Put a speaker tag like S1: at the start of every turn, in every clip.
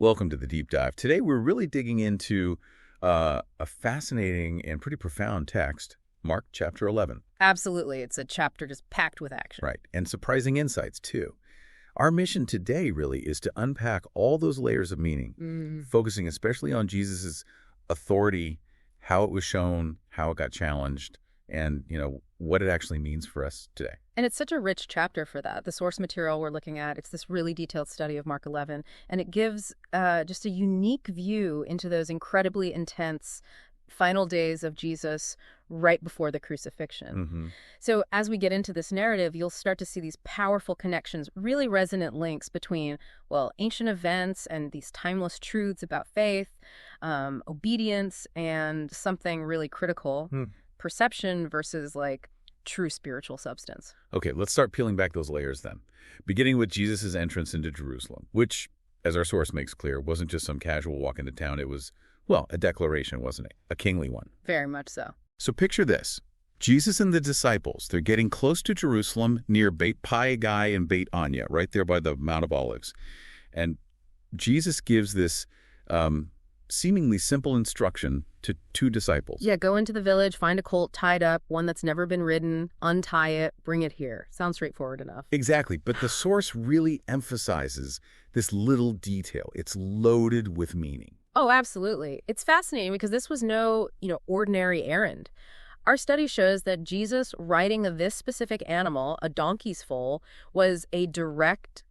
S1: Welcome to the Deep Dive. Today we're really digging into a fascinating and pretty profound text, Mark chapter 11.
S2: Absolutely. It's a chapter just packed with action.
S1: Right, and surprising insights too. Our mission today really is to unpack all those layers of meaning, focusing especially on Jesus' authority, how it was shown, how it got challenged, and, what it actually means for us today.
S2: And it's such a rich chapter for that. The source material we're looking at, it's this really detailed study of Mark 11, and it gives just a unique view into those incredibly intense final days of Jesus right before the crucifixion. So as we get into this narrative, you'll start to see these powerful connections, really resonant links between, ancient events and these timeless truths about faith, obedience, and something really critical, perception versus true spiritual substance.
S1: Okay, let's start peeling back those layers then. Beginning with Jesus' entrance into Jerusalem, which, as our source makes clear, wasn't just some casual walk into town. It was, a declaration, wasn't it? A kingly one.
S2: Very much so.
S1: So picture this. Jesus and the disciples, they're getting close to Jerusalem near Beit Gai and Beit Anya, right there by the Mount of Olives. And Jesus gives this seemingly simple instruction to two disciples.
S2: Yeah, go into the village, find a colt tied up, one that's never been ridden, untie it, bring it here. Sounds straightforward enough.
S1: Exactly, but the source really emphasizes this little detail. It's loaded with meaning.
S2: Oh, absolutely. It's fascinating because this was no, ordinary errand. Our study shows that Jesus riding this specific animal, a donkey's foal, was a direct,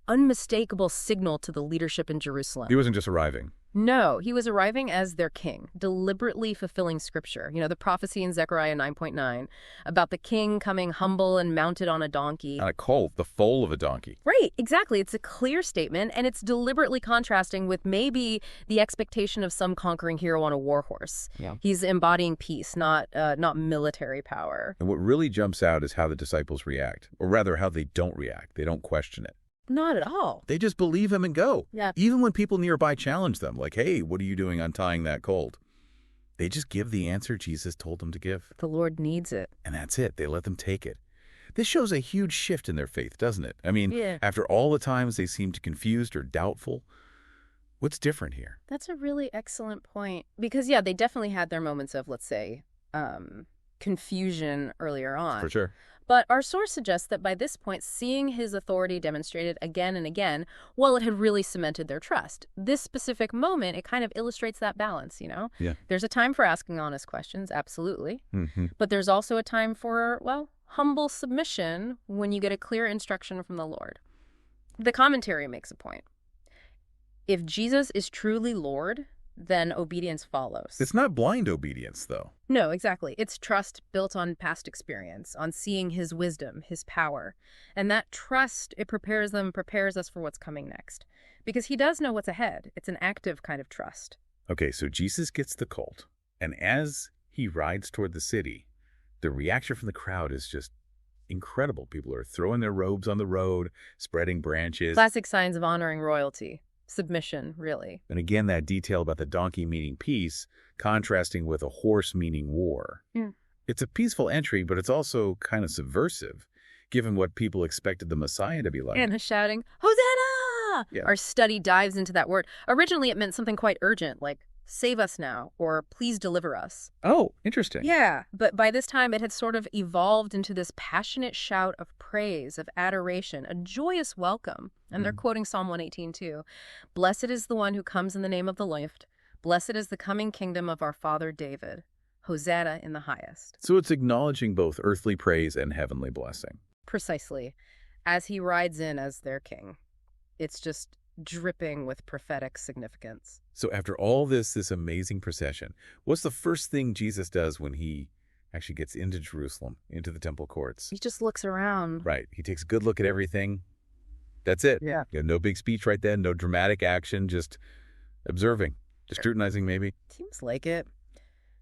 S2: unmistakable signal to the leadership in Jerusalem.
S1: He wasn't just arriving.
S2: No, he was arriving as their king, deliberately fulfilling scripture. The prophecy in Zechariah 9:9 about the king coming humble and mounted on a donkey.
S1: On a colt, the foal of a donkey.
S2: Right, exactly. It's a clear statement, and it's deliberately contrasting with maybe the expectation of some conquering hero on a war horse.
S1: Yeah.
S2: He's embodying peace, not military power.
S1: And what really jumps out is how the disciples react, or rather how they don't react. They don't question it.
S2: Not at all.
S1: They just believe him and go.
S2: Yeah.
S1: Even when people nearby challenge them, like, hey, what are you doing untying that colt? They just give the answer Jesus told them to give.
S2: The Lord needs it.
S1: And that's it. They let them take it. This shows a huge shift in their faith, doesn't it? I mean,
S2: Yeah.
S1: After all the times they seemed confused or doubtful, what's different here?
S2: That's a really excellent point. Because, they definitely had their moments of, let's say, confusion earlier on.
S1: For sure.
S2: But our source suggests that by this point, seeing his authority demonstrated again and again, it had really cemented their trust. This specific moment, it kind of illustrates that balance,
S1: Yeah.
S2: There's a time for asking honest questions, absolutely.
S1: Mm-hmm.
S2: But there's also a time for, humble submission when you get a clear instruction from the Lord. The commentary makes a point. If Jesus is truly Lord, then obedience follows.
S1: It's not blind obedience, though.
S2: No, exactly. It's trust built on past experience, on seeing his wisdom, his power. And that trust, it prepares us for what's coming next. Because he does know what's ahead. It's an active kind of trust.
S1: Okay, so Jesus gets the colt, and as he rides toward the city, the reaction from the crowd is just incredible. People are throwing their robes on the road, spreading branches.
S2: Classic signs of honoring royalty. Submission, really.
S1: And again, that detail about the donkey meaning peace, contrasting with a horse meaning war.
S2: Yeah.
S1: It's a peaceful entry, but it's also kind of subversive, given what people expected the Messiah to be like.
S2: And shouting, Hosanna!
S1: Yeah.
S2: Our study dives into that word. Originally, it meant something quite urgent, like, save us now, or please deliver us.
S1: Oh, interesting.
S2: Yeah, but by this time, it had sort of evolved into this passionate shout of praise, of adoration, a joyous welcome. And they're quoting Psalm 118, too. Blessed is the one who comes in the name of the Lord. Blessed is the coming kingdom of our father David. Hosanna in the highest.
S1: So it's acknowledging both earthly praise and heavenly blessing.
S2: Precisely. As he rides in as their king. It's just dripping with prophetic significance.
S1: So after all this amazing procession, what's the first thing Jesus does when he actually gets into Jerusalem, into the temple courts?
S2: He just looks around.
S1: Right. He takes a good look at everything. That's it.
S2: Yeah.
S1: No big speech right then, no dramatic action, just observing, just scrutinizing maybe.
S2: Seems like it.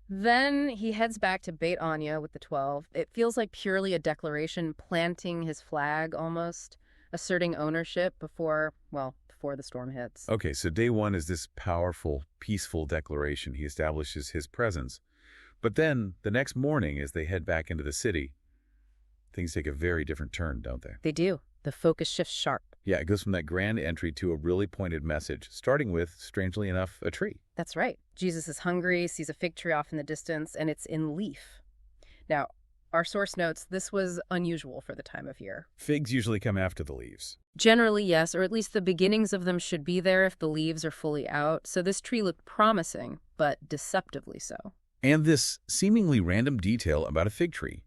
S2: Then he heads back to Beit Anya with the 12. It feels like purely a declaration, planting his flag almost, asserting ownership before the storm hits.
S1: Okay, so day one is this powerful, peaceful declaration. He establishes his presence. But then the next morning, as they head back into the city, things take a very different turn, don't they?
S2: They do. The focus shifts sharp.
S1: Yeah, it goes from that grand entry to a really pointed message, starting with, strangely enough, a tree.
S2: That's right. Jesus is hungry, sees a fig tree off in the distance, and it's in leaf. Now, our source notes this was unusual for the time of year.
S1: Figs usually come after the leaves.
S2: Generally, yes, or at least the beginnings of them should be there if the leaves are fully out. So this tree looked promising, but deceptively so.
S1: And this seemingly random detail about a fig tree.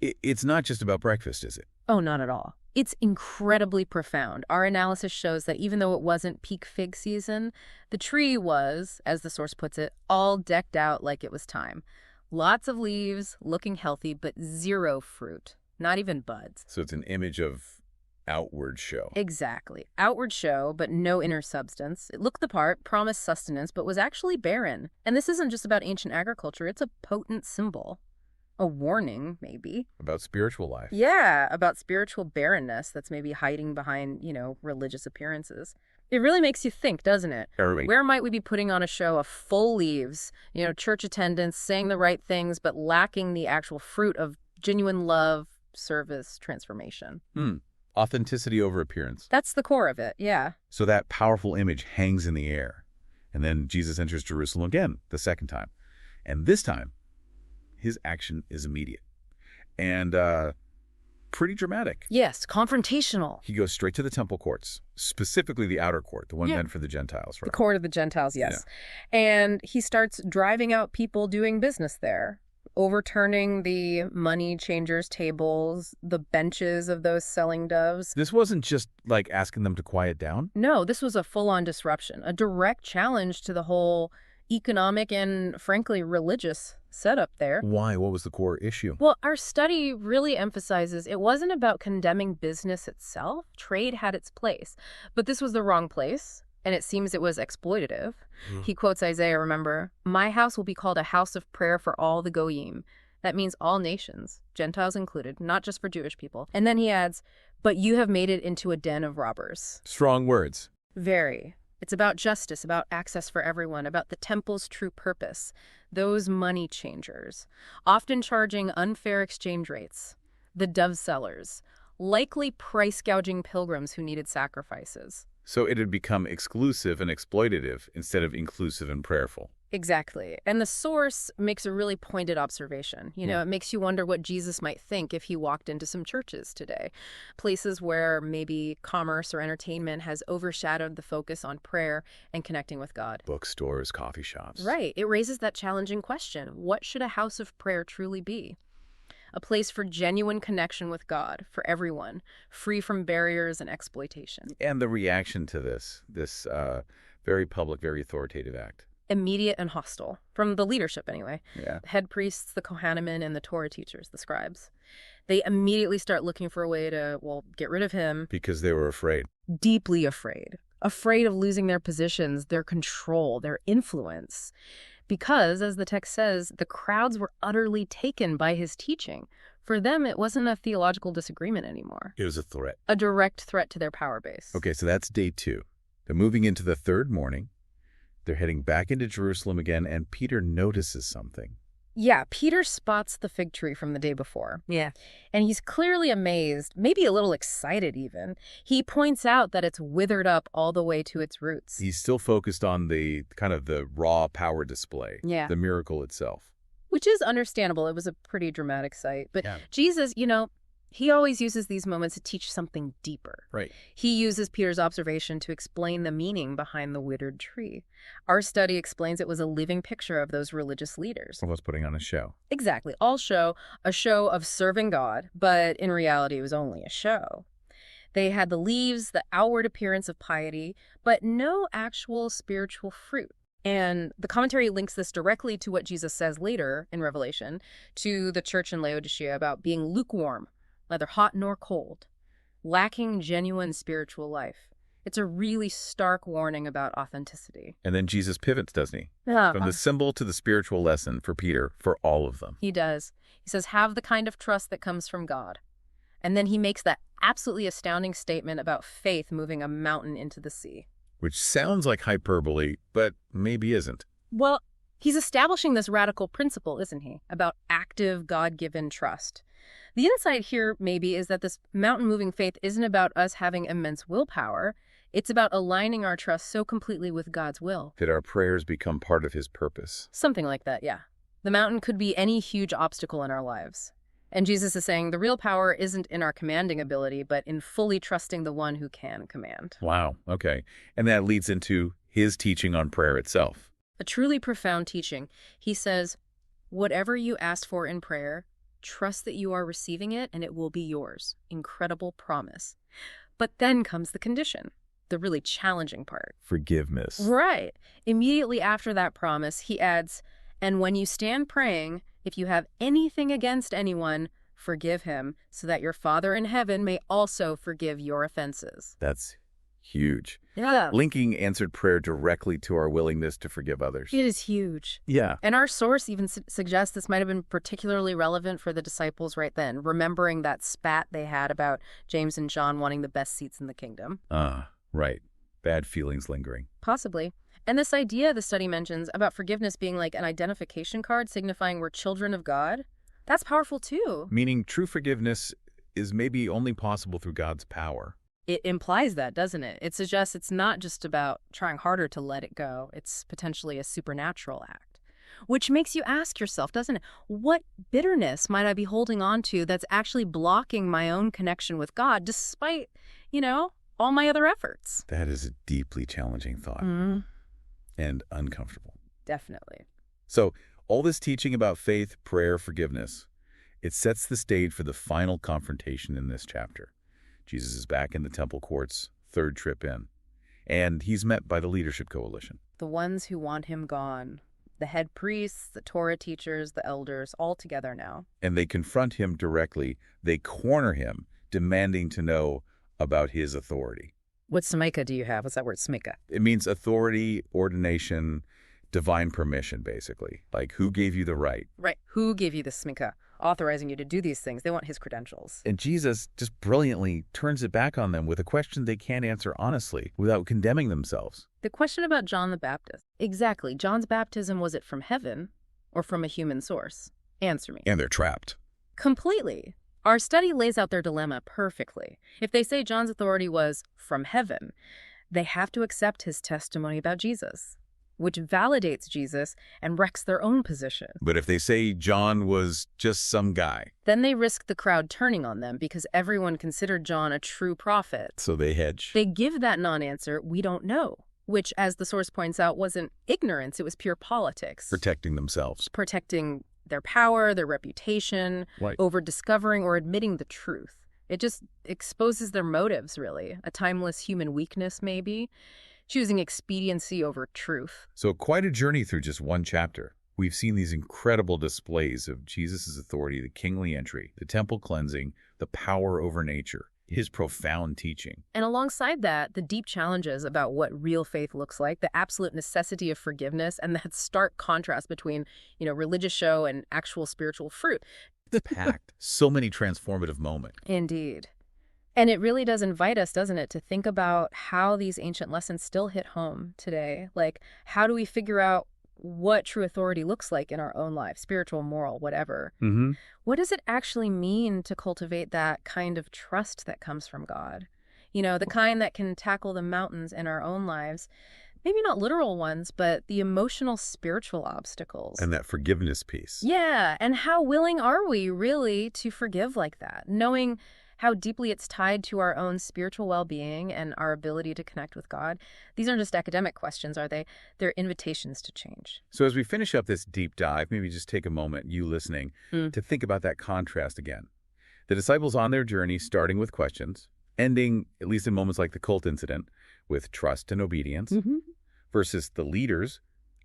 S1: It's not just about breakfast, is it?
S2: Oh, not at all. It's incredibly profound. Our analysis shows that even though it wasn't peak fig season, the tree was, as the source puts it, all decked out like it was time. Lots of leaves, looking healthy, but zero fruit. Not even buds.
S1: So it's an image of outward show.
S2: Exactly. Outward show, but no inner substance. It looked the part, promised sustenance, but was actually barren. And this isn't just about ancient agriculture. It's a potent symbol. A warning, maybe.
S1: About spiritual life.
S2: Yeah, about spiritual barrenness that's maybe hiding behind, religious appearances. It really makes you think, doesn't it? Where might we be putting on a show of full leaves, church attendance, saying the right things, but lacking the actual fruit of genuine love, service, transformation?
S1: Authenticity over appearance.
S2: That's the core of it, yeah.
S1: So that powerful image hangs in the air. And then Jesus enters Jerusalem again, the second time. And this time, his action is immediate. And pretty dramatic.
S2: Yes, confrontational.
S1: He goes straight to the temple courts, specifically the outer court, the one meant for the Gentiles, right?
S2: The court of the Gentiles, yes. Yeah. And he starts driving out people doing business there, overturning the money changers' tables, the benches of those selling doves.
S1: This wasn't just like asking them to quiet down?
S2: No, this was a full-on disruption, a direct challenge to the whole economic and, frankly, religious setup there.
S1: Why? What was the core issue?
S2: Well, our study really emphasizes it wasn't about condemning business itself. Trade had its place, but this was the wrong place, and it seems it was exploitative. He quotes Isaiah, remember, "My house will be called a house of prayer for all the goyim." That means all nations, Gentiles included, not just for Jewish people. And then he adds, "But you have made it into a den of robbers."
S1: Strong words.
S2: Very. It's about justice, about access for everyone, about the temple's true purpose. Those money changers, often charging unfair exchange rates. The dove sellers, likely price gouging pilgrims who needed sacrifices.
S1: So it had become exclusive and exploitative instead of inclusive and prayerful.
S2: Exactly. And the source makes a really pointed observation. It makes you wonder what Jesus might think if he walked into some churches today. Places where maybe commerce or entertainment has overshadowed the focus on prayer and connecting with God.
S1: Bookstores, coffee shops.
S2: Right. It raises that challenging question. What should a house of prayer truly be? A place for genuine connection with God, for everyone, free from barriers and exploitation.
S1: And the reaction to this very public, very authoritative act.
S2: Immediate and hostile, from the leadership anyway.
S1: Yeah.
S2: The head priests, the Kohanim, and the Torah teachers, the scribes. They immediately start looking for a way to, get rid of him.
S1: Because they were afraid.
S2: Deeply afraid. Afraid of losing their positions, their control, their influence. Because, as the text says, the crowds were utterly taken by his teaching. For them, it wasn't a theological disagreement anymore.
S1: It was a threat.
S2: A direct threat to their power base.
S1: Okay, so that's day 2. They're moving into the third morning. They're heading back into Jerusalem again, and Peter notices something.
S2: Yeah, Peter spots the fig tree from the day before. Yeah. And he's clearly amazed, maybe a little excited even. He points out that it's withered up all the way to its roots.
S1: He's still focused on the raw power display, the miracle itself.
S2: Which is understandable. It was a pretty dramatic sight. But Jesus, he always uses these moments to teach something deeper.
S1: Right.
S2: He uses Peter's observation to explain the meaning behind the withered tree. Our study explains it was a living picture of those religious leaders.
S1: Almost putting on a show.
S2: Exactly. All show, a show of serving God, but in reality it was only a show. They had the leaves, the outward appearance of piety, but no actual spiritual fruit. And the commentary links this directly to what Jesus says later in Revelation to the church in Laodicea about being lukewarm, neither hot nor cold, lacking genuine spiritual life. It's a really stark warning about authenticity.
S1: And then Jesus pivots, doesn't he? From the symbol to the spiritual lesson for Peter, for all of them.
S2: He does. He says, have the kind of trust that comes from God. And then he makes that absolutely astounding statement about faith moving a mountain into the sea.
S1: Which sounds like hyperbole, but maybe isn't.
S2: Well, he's establishing this radical principle, isn't he, about active God-given trust. The insight here, maybe, is that this mountain-moving faith isn't about us having immense willpower. It's about aligning our trust so completely with God's will.
S1: That our prayers become part of his purpose.
S2: Something like that, yeah. The mountain could be any huge obstacle in our lives. And Jesus is saying the real power isn't in our commanding ability, but in fully trusting the one who can command.
S1: Wow, okay. And that leads into his teaching on prayer itself.
S2: A truly profound teaching. He says, whatever you ask for in prayer, trust that you are receiving it and it will be yours. Incredible promise. But then comes the condition, the really challenging part.
S1: Forgiveness.
S2: Right. Immediately after that promise, he adds, and when you stand praying, if you have anything against anyone, forgive him, so that your Father in heaven may also forgive your offenses.
S1: That's huge.
S2: Yeah.
S1: Linking answered prayer directly to our willingness to forgive others.
S2: It is huge.
S1: Yeah.
S2: And our source even suggests this might have been particularly relevant for the disciples right then, remembering that spat they had about James and John wanting the best seats in the kingdom.
S1: Right. Bad feelings lingering.
S2: Possibly. And this idea the study mentions about forgiveness being like an identification card signifying we're children of God, that's powerful too.
S1: Meaning true forgiveness is maybe only possible through God's power.
S2: It implies that, doesn't it? It suggests it's not just about trying harder to let it go. It's potentially a supernatural act. Which makes you ask yourself, doesn't it, what bitterness might I be holding on to that's actually blocking my own connection with God despite, all my other efforts?
S1: That is a deeply challenging thought. And uncomfortable.
S2: Definitely.
S1: So all this teaching about faith, prayer, forgiveness, it sets the stage for the final confrontation in this chapter. Jesus is back in the temple courts, third trip in, and he's met by the leadership coalition.
S2: The ones who want him gone. The head priests, the Torah teachers, the elders, all together now.
S1: And they confront him directly. They corner him, demanding to know about his authority.
S2: What smika do you have? What's that word, smika?
S1: It means authority, ordination, divine permission, basically. Like, who gave you the right?
S2: Right. Who gave you the smika, authorizing you to do these things? They want his credentials.
S1: And Jesus just brilliantly turns it back on them with a question they can't answer honestly without condemning themselves.
S2: The question about John the Baptist. Exactly. John's baptism, was it from heaven or from a human source? Answer me.
S1: And they're trapped.
S2: Completely. Our study lays out their dilemma perfectly. If they say John's authority was from heaven, they have to accept his testimony about Jesus, which validates Jesus and wrecks their own position.
S1: But if they say John was just some guy,
S2: then they risk the crowd turning on them because everyone considered John a true prophet.
S1: So they hedge.
S2: They give that non-answer, we don't know, which, as the source points out, wasn't ignorance, it was pure politics.
S1: Protecting themselves.
S2: Protecting their power, their reputation,
S1: Right.
S2: over discovering or admitting the truth. It just exposes their motives, really. A timeless human weakness, maybe. Choosing expediency over truth.
S1: So quite a journey through just one chapter. We've seen these incredible displays of Jesus' authority, the kingly entry, the temple cleansing, the power over nature, his profound teaching.
S2: And alongside that, the deep challenges about what real faith looks like, the absolute necessity of forgiveness, and that stark contrast between, religious show and actual spiritual fruit.
S1: Packed. So many transformative moments.
S2: Indeed. And it really does invite us, doesn't it, to think about how these ancient lessons still hit home today. Like, how do we figure out what true authority looks like in our own life, spiritual, moral, whatever?
S1: Mm-hmm.
S2: What does it actually mean to cultivate that kind of trust that comes from God? The kind that can tackle the mountains in our own lives, maybe not literal ones, but the emotional, spiritual obstacles.
S1: And that forgiveness piece.
S2: Yeah, and how willing are we really to forgive like that, knowing how deeply it's tied to our own spiritual well-being and our ability to connect with God. These aren't just academic questions, are they? They're invitations to change.
S1: So as we finish up this deep dive, maybe just take a moment, you listening, to think about that contrast again. The disciples on their journey, starting with questions, ending, at least in moments like the cult incident, with trust and obedience, versus the leaders,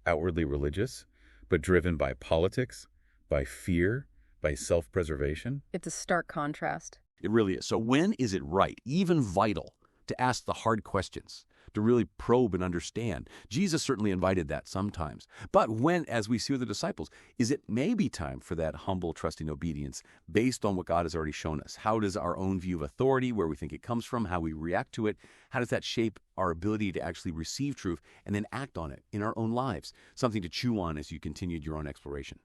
S1: outwardly religious, but driven by politics, by fear, by self-preservation.
S2: It's a stark contrast.
S3: It really is. So when is it right, even vital, to ask the hard questions, to really probe and understand? Jesus certainly invited that sometimes. But when, as we see with the disciples, is it maybe time for that humble, trusting obedience based on what God has already shown us? How does our own view of authority, where we think it comes from, how we react to it, how does that shape our ability to actually receive truth and then act on it in our own lives? Something to chew on as you continued your own exploration.